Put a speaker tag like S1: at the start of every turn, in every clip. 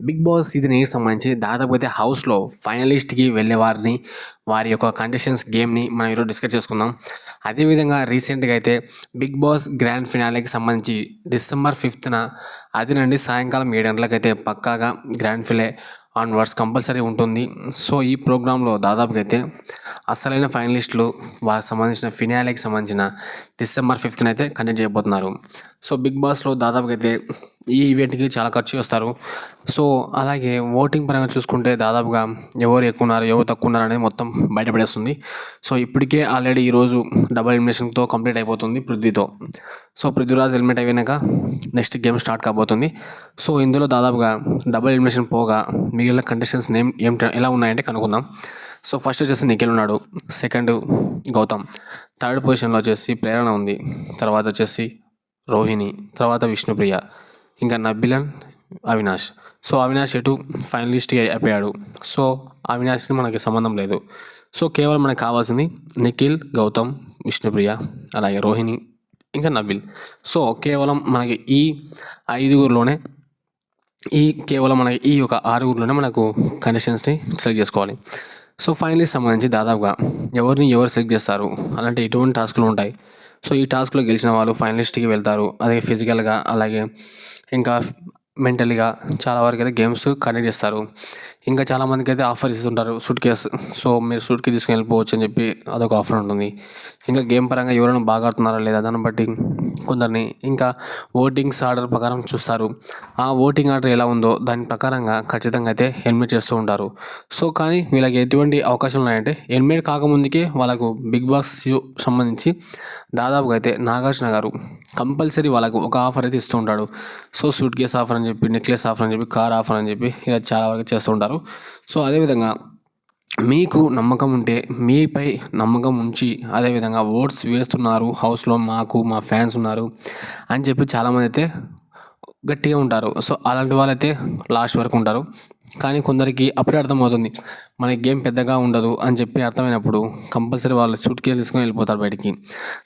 S1: Big boss season 8 సంబంధించి దాదాపు అయితే హౌస్లో ఫైనలిస్ట్కి వెళ్ళే వారిని వారి యొక్క కంటెస్టెంట్స్ గేమ్ని మనం ఈరోజు డిస్కస్ చేసుకుందాం. అదేవిధంగా రీసెంట్గా అయితే బిగ్ బాస్ గ్రాండ్ ఫినాలేకి సంబంధించి డిసెంబర్ 5న అది నుండి సాయంకాలం 7 గంటలకు అయితే పక్కాగా గ్రాండ్ ఫినాలే ఆన్వర్డ్స్ కంపల్సరీ ఉంటుంది. సో ఈ ప్రోగ్రాంలో దాదాపుగా అయితే అసలైన ఫైనలిస్టులు వాళ్ళకి సంబంధించిన ఫినాలేకి సంబంధించిన డిసెంబర్ 5న అయితే కండక్ట్ చేయబోతున్నారు. సో బిగ్ బాస్లో దాదాపుగా అయితే ఈ ఈవెంట్కి చాలా ఖర్చు చేస్తారు. సో అలాగే ఓటింగ్ పరంగా చూసుకుంటే దాదాపుగా ఎవరు ఎక్కువ ఉన్నారు ఎవరు తక్కువ ఉన్నారు అనేది మొత్తం బయటపడేస్తుంది. సో ఇప్పటికే ఆల్రెడీ ఈరోజు డబుల్ ఎలిమినేషన్తో కంప్లీట్ అయిపోతుంది పృథ్వీతో. సో పృథ్వీరాజ్ ఎలిమినేట్ అయినాక నెక్స్ట్ గేమ్ స్టార్ట్ కాబోతుంది. సో ఇందులో దాదాపుగా డబుల్ ఎలిమినేషన్ పోగా మిగిలిన కంటెస్టెంట్స్ నేమ్ ఎలా ఉన్నాయంటే కనుక్కుందాం. సో ఫస్ట్ వచ్చేసి నిఖిల్ ఉన్నాడు, సెకండ్ గౌతమ్, థర్డ్ పొజిషన్లో వచ్చేసి ప్రేరణ ఉంది, తర్వాత వచ్చేసి రోహిణి, తర్వాత విష్ణుప్రియ, ఇంకా నబిల్ అండ్ అవినాష్. సో అవినాష్ ఎటు ఫైనలిస్ట్ అయిపోయాడు. సో అవినాష్కి మనకి సంబంధం లేదు. సో కేవలం మనకు కావాల్సింది నిఖిల్, గౌతమ్, విష్ణుప్రియ, అలాగే రోహిణి, ఇంకా నబిల్. సో కేవలం మనకి ఈ ఐదుగురిలోనే కేవలం మనకి ఈ యొక్క ఆరుగురిలోనే మనకు కండిషన్స్ని సెలెక్ట్ చేసుకోవాలి. సో ఫైనలిస్ట్ సంబంధించి దాదాపుగా ఎవరు సెలెక్ట్ చేస్తారు అలాంటి ఎటువంటి టాస్క్లు ఉంటాయి. సో ఈ టాస్క్లో గెలిచిన వాళ్ళు ఫైనలిస్ట్కి వెళ్తారు. అదే ఫిజికల్గా అలాగే ఇంకా మెంటలీగా చాలా వరకు అయితే గేమ్స్ కండక్ట్ చేస్తారు. ఇంకా చాలామందికి అయితే ఆఫర్ ఇస్తుంటారు సూట్ కేస్. సో మీరు సూట్ కేస్ తీసుకుని వెళ్ళిపోవచ్చు అని చెప్పి అదొక ఆఫర్ ఉంటుంది. ఇంకా గేమ్ పరంగా ఎవరైనా బాగా ఆడుతున్నారా లేదా దాన్ని బట్టి కొందరిని ఇంకా ఓటింగ్స్ ఆర్డర్ ప్రకారం చూస్తారు. ఆ ఓటింగ్ ఆర్డర్ ఎలా ఉందో దాని ప్రకారంగా ఖచ్చితంగా అయితే ఎలిమినేట్ చేస్తూ ఉంటారు. సో కానీ వీళ్ళకి ఎటువంటి అవకాశాలు ఉన్నాయంటే ఎలిమినేట్ కాకముందుకే వాళ్ళకు బిగ్ బాస్ సంబంధించి దాదాపుగా అయితే నాగార్జున గారు కంపల్సరీ వాళ్ళకు ఒక ఆఫర్ అయితే ఇస్తూ ఉంటాడు. సో సూట్ కేస్ ఆఫర్ అని చెప్పి, నెక్లెస్ ఆఫర్ అని చెప్పి, కార్ ఆఫర్ అని చెప్పి ఇలా చాలా వరకు చేస్తూ ఉంటారు. సో అదేవిధంగా మీకు నమ్మకం ఉంటే మీపై నమ్మకం ఉంచి అదేవిధంగా ఓట్స్ వేస్తున్నారు హౌస్లో మాకు మా ఫ్యాన్స్ ఉన్నారు అని చెప్పి చాలామంది అయితే గట్టిగా ఉంటారు. సో అలాంటి వాళ్ళైతే లాస్ట్ వరకు ఉంటారు. కానీ కొందరికి అప్పుడే అర్థమవుతుంది మన గేమ్ పెద్దగా ఉండదు అని చెప్పి అర్థమైనప్పుడు కంపల్సరీ వాళ్ళు సూట్ కేసు తీసుకొని వెళ్ళిపోతారు బయటికి.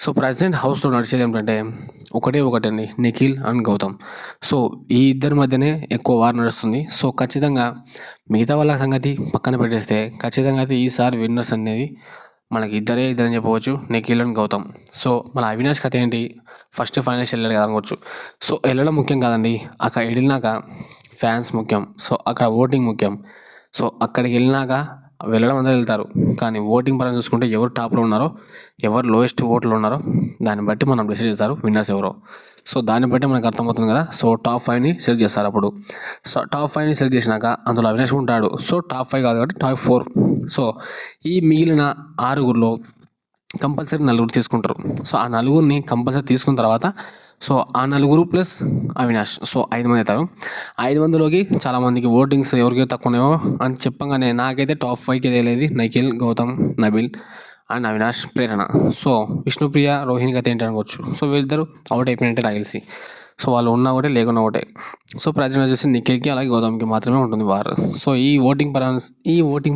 S1: సో ప్రజెంట్ హౌస్లో నడిచేది ఏమిటంటే ఒకటండి, నిఖిల్ అండ్ గౌతమ్. సో ఈ ఇద్దరి మధ్యనే ఎక్కువ వార్ నడుస్తుంది. సో ఖచ్చితంగా మిగతా వాళ్ళ సంగతి పక్కన పెట్టేస్తే ఖచ్చితంగా అయితే ఈసారి విన్నర్స్ అనేది మనకి ఇద్దరని చెప్పవచ్చు, నిఖిల్ అండ్ గౌతమ్. సో మన అవినాష్ కథ ఏంటి, ఫస్ట్ ఫైనల్స్ వెళ్ళాడు కదా అనుకోవచ్చు. సో వెళ్ళడం ముఖ్యం కాదండి, అక్కడ వెళ్ళినాక ఫ్యాన్స్ ముఖ్యం. సో అక్కడ ఓటింగ్ ముఖ్యం. సో అక్కడికి వెళ్ళినాక వెళ్ళడం అందరూ వెళ్తారు, కానీ ఓటింగ్ పరంగా చూసుకుంటే ఎవరు టాప్లో ఉన్నారో ఎవరు లోయెస్ట్ ఓట్లు ఉన్నారో దాన్ని బట్టి మనం డిసైడ్ చేస్తారు విన్నర్స్ ఎవరో. సో దాన్ని బట్టి మనకు అర్థమవుతుంది కదా. సో టాప్ 5ని సెలెక్ట్ చేస్తారు. అప్పుడు సో టాప్ 5ని సెలెక్ట్ చేసినాక అందులో అవినాష్ ఉంటాడు. సో టాప్ 5 కాదు కాబట్టి టాప్ 4. సో ఈ మిగిలిన ఆరుగురిలో కంపల్సరీ నలుగురు తీసుకుంటారు. సో ఆ నలుగురిని కంపల్సరీ తీసుకున్న తర్వాత సో ఆ నలుగురు ప్లస్ అవినాష్, సో 5 మంది అవుతారు. 5 మందిలోకి చాలామందికి ఓటింగ్స్ ఎవరికైతే తక్కువ ఉన్నాయో అని చెప్పగానే నాకైతే టాప్ 5కి తెలియలేదు నిఖిల్, గౌతమ్, నబిల్ అండ్ అవినాష్, ప్రేరణ. సో విష్ణుప్రియ, రోహిణికి అయితే ఏంటి అనుకోవచ్చు. సో వీళ్ళిద్దరు అవుట్ అయిపోయినట్టే నాకు తెలిసి. సో వాళ్ళు ఉన్న ఒకటే లేకున్నా ఒకటే. సో ప్రజెంట్ వచ్చేసి నిఖిల్కి అలాగే గౌతమ్కి మాత్రమే ఉంటుంది వార్. సో ఈ ఓటింగ్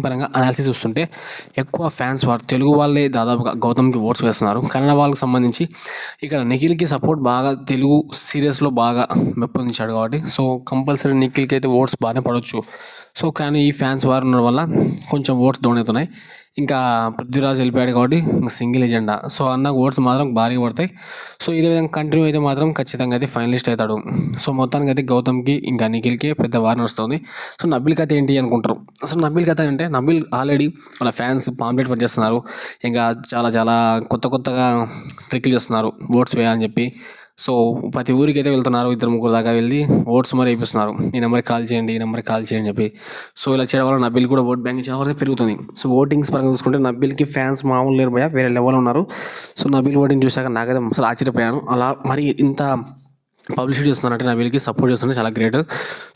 S1: పరంగా అనాలిసిస్ చూస్తుంటే ఎక్కువ ఫ్యాన్స్ వారు తెలుగు వాళ్ళే దాదాపుగా గౌతమ్కి ఓట్స్ వేస్తున్నారు. కన్నడ వాళ్ళకి సంబంధించి ఇక్కడ నిఖిల్కి సపోర్ట్ బాగా తెలుగు సీరియస్లో బాగా మెప్పొందించాడు కాబట్టి సో కంపల్సరీ నిఖిల్కి అయితే ఓట్స్ బాగానే పడవచ్చు. సో కానీ ఈ ఫ్యాన్స్ వారు ఉండడం వల్ల కొంచెం ఓట్స్ డౌన్ అవుతున్నాయి. ఇంకా పృథ్వీరాజ్ వెళ్ళిపోయాడు కాబట్టి సింగిల్ ఎజెండా. సో అన్న ఓట్స్ మాత్రం భారీగా పడతాయి. సో ఇదే విధంగా కంటిన్యూ అయితే మాత్రం ఖచ్చితంగా అయితే ఫైనలిస్ట్ అవుతాడు. సో మొత్తానికి అయితే గౌతమ్కి ఇంకా నిఖిల్కి పెద్ద వార్ నడుస్తుంది. సో నబిల్ కథ ఏంటి అనుకుంటారు. సో నబిల్ కథ అంటే నబిల్ ఆల్రెడీ వాళ్ళ ఫ్యాన్స్ పాంప్లెట్ పనిచేస్తున్నారు. ఇంకా చాలా కొత్తగా ట్రిక్లు చేస్తున్నారు ఓట్స్ వేయాలని చెప్పి. సో ప్రతి ఊరికి అయితే వెళ్తున్నారు, 2-3 దాకా వెళ్ళి ఓట్స్ మరి వేయిస్తున్నారు. ఈ నెంబర్కి కాల్ చేయండి, ఈ నెంబర్కి కాల్ చేయండి చెప్పి. సో ఇలా చేయడం వల్ల నబిల్ కూడా ఓట్ బ్యాంక్ చాలా వరకు పెరుగుతుంది. సో ఓటింగ్స్ పరంగా చూసుకుంటే నబిల్కి ఫ్యాన్స్ మామూలు లేరు భయ, వేరే లెవెల్ ఉన్నారు. సో నబిల్ ఓటింగ్ చూశాక నాకైతే అసలు ఆశ్చర్యపోయాను. అలా మరి ఇంత పబ్లిసిటీ చేస్తున్నారంటే నబిల్కి సపోర్ట్ చేస్తున్నాడు, చాలా గ్రేట్.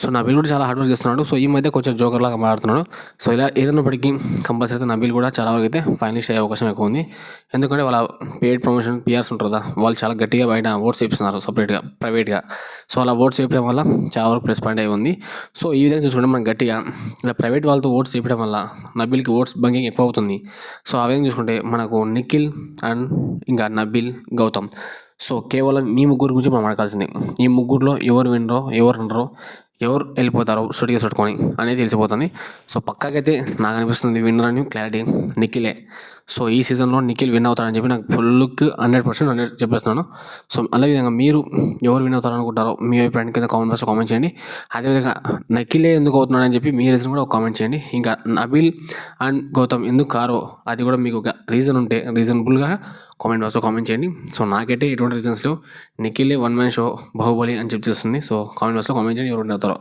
S1: సో నబిల్ కూడా చాలా హార్డ్ వర్క్ చేస్తున్నాడు. సో ఈ మధ్య కొంచెం జోకర్ లాగా మాట్లాడుతున్నాడు. సో ఇలా ఏదైనప్పటికీ కంపల్సరీ నబిల్ కూడా చాలా వరకు అయితే ఫైనలిస్ట్ అయ్యే అవకాశం ఎక్కువ ఉంది. ఎందుకంటే వాళ్ళ పెయిడ్ ప్రమోషన్ పిఆర్స్ ఉంటారు కదా, వాళ్ళు చాలా గట్టిగా బయట ఓట్స్ వేపిస్తున్నారు సపరేట్గా ప్రైవేట్గా. సో అలా ఓట్స్ వేయడం వల్ల చాలా వరకు ప్లస్ పాయింట్ అయి ఉంది. సో ఈ విధంగా చూసుకుంటే మనం గట్టిగా ఇలా ప్రైవేట్ వాళ్ళతో ఓట్స్ వేయడం వల్ల నబిల్కి ఓట్స్ బంకింగ్ ఎక్కువ అవుతుంది. సో ఆ విధంగా చూసుకుంటే మనకు నిఖిల్ అండ్ ఇంకా నబిల్, గౌతమ్, సో కేవలం మీ ముగ్గురు గురించి మనం మాట్లాడాల్సింది. ఈ ముగ్గురులో ఎవరు వినరో ఎవరు ఉండరో ఎవరు వెళ్ళిపోతారో సూటిగా చుట్టుకొని అనేది తెలిసిపోతుంది. సో పక్కాకైతే నాకు అనిపిస్తుంది విన్నర్ అని క్లారిటీ నిఖిలే. సో ఈ సీజన్లో నిఖిల్ విన్ అవుతారని చెప్పి నాకు ఫుల్కి 100% చెప్పేస్తున్నాను. సో అదేవిధంగా మీరు ఎవరు విన్ అవుతారు అనుకుంటారో మీ అభిప్రాయం కింద కామెంట్ బాక్స్లో కామెంట్ చేయండి. అదేవిధంగా నిఖిలే ఎందుకు అవుతున్నాడని చెప్పి మీ రీజన్ కూడా ఒక కామెంట్ చేయండి. ఇంకా నబిల్ అండ్ గౌతమ్ ఎందుకు కారో అది కూడా మీకు ఒక రీజన్ ఉంటే రీజనబుల్గా కామెంట్ బాక్స్లో కామెంట్ చేయండి. సో నాకైతే ఎటువంటి రీజన్స్ లేవు. నిఖిలే వన్ మ్యాన్ షో బాహుబలి అని చెప్పి చేస్తుంది. సో కామెంట్ బాక్స్లో కామెంట్ చేయండి ఎవరు విన్ అవుతారో.